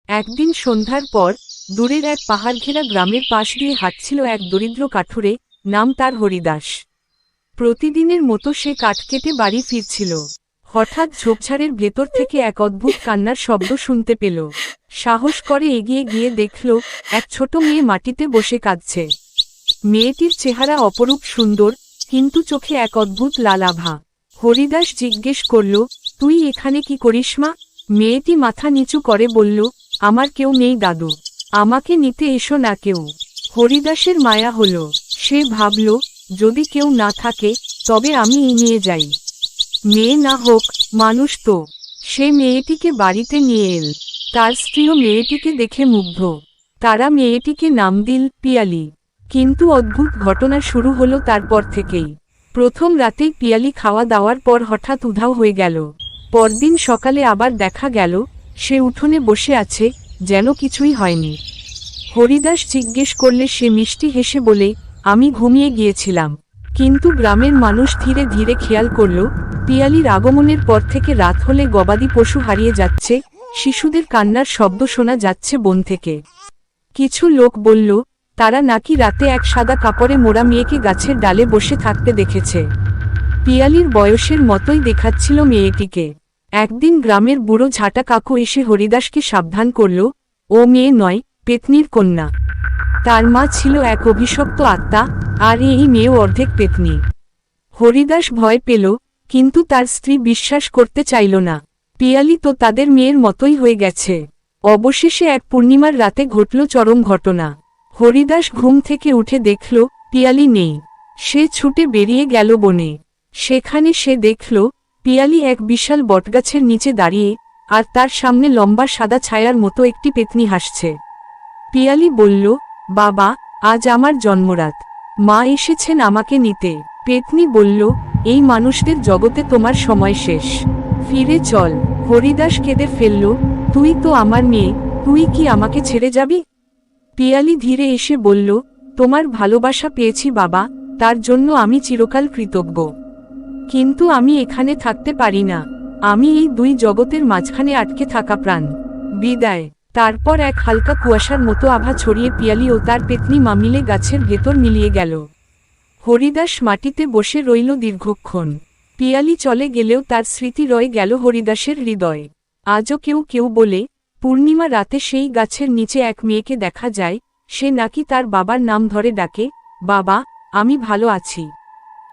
একদিন সন্ধ্যার পর দূরের এক পাহাড় ঘেরা গ্রামের পাশ দিয়ে হাঁটছিল এক দরিদ্র কাঠুরে, নাম তার হরিদাস। প্রতিদিনের মতো সে কাঠ কেটে বাড়ি ফিরছিল। হঠাৎ ঝোপঝাড়ের ভেতর থেকে এক অদ্ভুত কান্নার শব্দ শুনতে পেল। সাহস করে এগিয়ে গিয়ে দেখল এক ছোট মেয়ে মাটিতে বসে কাঁদছে। মেয়েটির চেহারা অপরূপ সুন্দর, কিন্তু চোখে এক অদ্ভুত লাল আভা। হরিদাস জিজ্ঞেস করল, তুই এখানে কি করিস মা? মেয়েটি মাথা নিচু করে বলল, আমার কেউ নেই দাদু, আমাকে নিতে এসো না কেউ। হরিদাসের মায়া হলো। সে ভাবল, যদি কেউ না থাকে তবে আমি নিয়ে যাই। মেয়ে না হোক, মানুষ তো। সে মেয়েটিকে বাড়িতে নিয়ে এল। তার স্ত্রীও মেয়েটিকে দেখে মুগ্ধ। তারা মেয়েটিকে নাম দিল পিয়ালি। কিন্তু অদ্ভুত ঘটনা শুরু হলো তারপর থেকেই। প্রথম রাতেই পিয়ালি খাওয়া দাওয়ার পর হঠাৎ উধাও হয়ে গেল। পরদিন সকালে আবার দেখা গেল, সে উঠোনে বসে আছে, যেন কিছুই হয়নি। হরিদাস জিজ্ঞেস করলে সে মিষ্টি হেসে বলে, আমি ঘুমিয়ে গিয়েছিলাম। কিন্তু গ্রামের মানুষ ধীরে ধীরে খেয়াল করল, পিয়ালির আগমনের পর থেকে রাত হলে গবাদি পশু হারিয়ে যাচ্ছে, শিশুদের কান্নার শব্দ শোনা যাচ্ছে বন থেকে। কিছু লোক বলল, তারা নাকি রাতে এক সাদা কাপড়ে মোড়া মেয়েকে গাছের ডালে বসে থাকতে দেখেছে। পিয়ালির বয়সের মতোই দেখাচ্ছিল মেয়েটিকে। একদিন গ্রামের বুড়ো ঝাঁটা কাকু এসে হরিদাসকে সাবধান করল, ও মেয়ে নয়, পেতনির কন্যা। তার মা ছিল এক অভিশপ্ত আত্মা, আর এই মেয়েও অর্ধেক পেতনি। হরিদাস ভয় পেল, কিন্তু তার স্ত্রী বিশ্বাস করতে চাইল না। পিয়ালি তো তাদের মেয়ের মতোই হয়ে গেছে। অবশেষে এক পূর্ণিমার রাতে ঘটল চরম ঘটনা। হরিদাস ঘুম থেকে উঠে দেখল, পিয়ালি নেই। সে ছুটে বেরিয়ে গেল বনে। সেখানে সে দেখল, পিয়ালি এক বিশাল বটগাছের নিচে দাঁড়িয়ে, আর তার সামনে লম্বা সাদা ছায়ার মতো একটি পেতনি হাসছে। পিয়ালি বলল, বাবা, আজ আমার জন্মরাত। মা এসেছেন আমাকে নিতে। পেতনি বলল, এই মানুষদের জগতে তোমার সময় শেষ, ফিরে চল। হরিদাস কেঁদে ফেলল, তুই তো আমার মেয়ে, তুই কি আমাকে ছেড়ে যাবি? পিয়ালি ধীরে এসে বলল, তোমার ভালোবাসা পেয়েছি বাবা, তার জন্য আমি চিরকাল কৃতজ্ঞ। কিন্তু আমি এখানে থাকতে পারি না। আমি এই দুই জগতের মাঝখানে আটকে থাকা প্রাণ। বিদায়। তারপর এক হালকা কুয়াশার মতো আভা ছড়িয়ে পিয়ালি ও তার পেতনি মা মিলে গাছের ভেতর মিলিয়ে গেল। হরিদাস মাটিতে বসে রইল দীর্ঘক্ষণ। পিয়ালি চলে গেলেও তার স্মৃতি রয়ে গেল হরিদাসের হৃদয়ে। আজও কেউ কেউ বলে, পূর্ণিমা রাতে সেই গাছের নিচে এক মেয়েকে দেখা যায়, সে নাকি তার বাবার নাম ধরে ডাকে, বাবা, আমি ভালো আছি।